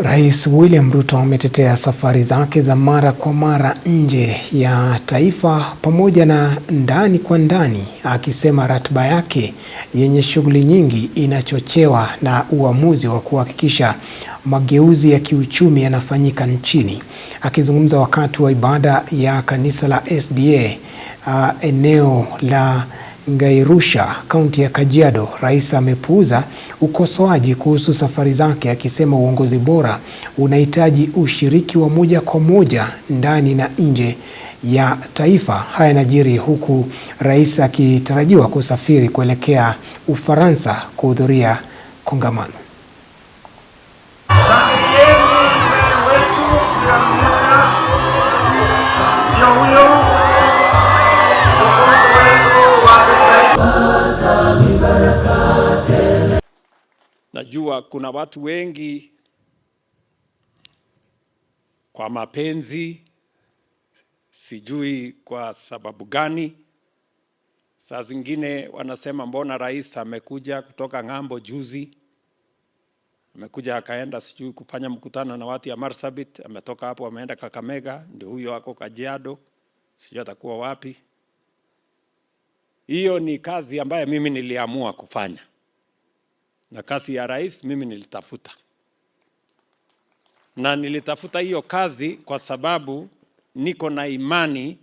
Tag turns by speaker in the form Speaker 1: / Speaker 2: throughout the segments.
Speaker 1: Rais William Ruto ametetea safari zake za mara kwa mara nje ya taifa pamoja na ndani kwa ndani, akisema ratiba yake yenye shughuli nyingi inachochewa na uamuzi wa kuhakikisha mageuzi ya kiuchumi yanafanyika nchini. Akizungumza wakati wa ibada ya kanisa la SDA eneo la Ngairusha, kaunti ya Kajiado, rais amepuuza ukosoaji kuhusu safari zake, akisema uongozi bora unahitaji ushiriki wa moja kwa moja ndani na nje ya taifa. Haya yanajiri huku rais akitarajiwa kusafiri kuelekea Ufaransa kuhudhuria kongamano.
Speaker 2: Najua kuna watu wengi kwa mapenzi, sijui kwa sababu gani, saa zingine wanasema mbona rais amekuja kutoka ng'ambo juzi, amekuja akaenda sijui kufanya mkutano na watu ya Marsabit, ametoka hapo ameenda Kakamega, ndio huyo ako Kajiado, sijui atakuwa wapi. Hiyo ni kazi ambayo mimi niliamua kufanya. Na kazi ya rais mimi nilitafuta. Na nilitafuta hiyo kazi kwa sababu niko na imani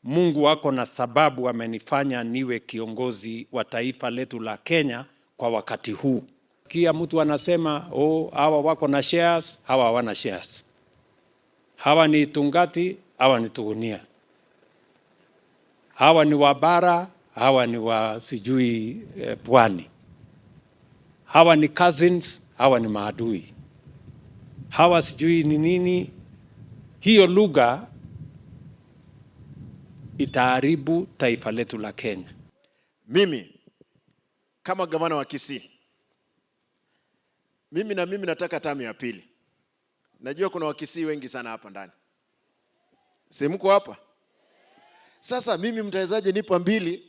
Speaker 2: Mungu wako na sababu amenifanya niwe kiongozi wa taifa letu la Kenya kwa wakati huu. Kia mtu anasema, hawa wako na shares, hawa hawana shares. Hawa ni Tungati, hawa ni Tugunia. Hawa ni Wabara, hawa ni wa sijui Pwani. Hawa ni cousins, hawa ni maadui. Hawa sijui ni nini. Hiyo lugha itaharibu taifa letu la Kenya.
Speaker 3: Mimi kama gavana wa Kisii, mimi nataka tamu ya pili. Najua kuna Wakisii wengi sana hapa ndani. Si mko hapa? Sasa mimi mtawezaje nipa mbili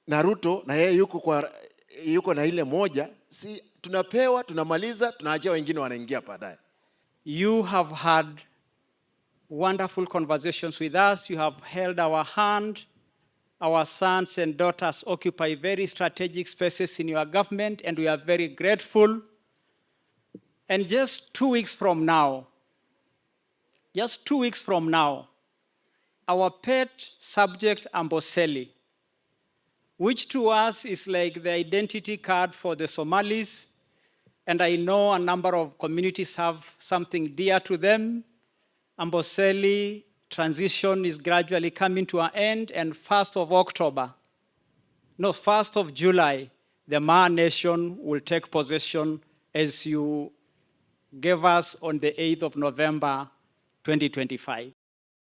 Speaker 3: na Ruto na yeye yuko na ile moja? Si tunapewa, tunamaliza, tunaachia wengine wanaingia baadaye.
Speaker 4: You have had wonderful conversations with us. You have held our hand. Our sons and daughters occupy very strategic spaces in your government, and we are very grateful. And just 2 weeks from now, our pet subject Amboseli, which to us is like the identity card for the Somalis, and I know a number of communities have something dear to them. Amboseli transition is gradually coming to an end, and 1st of July, the Maa Nation will take possession as you gave us on the 8th of November, 2025.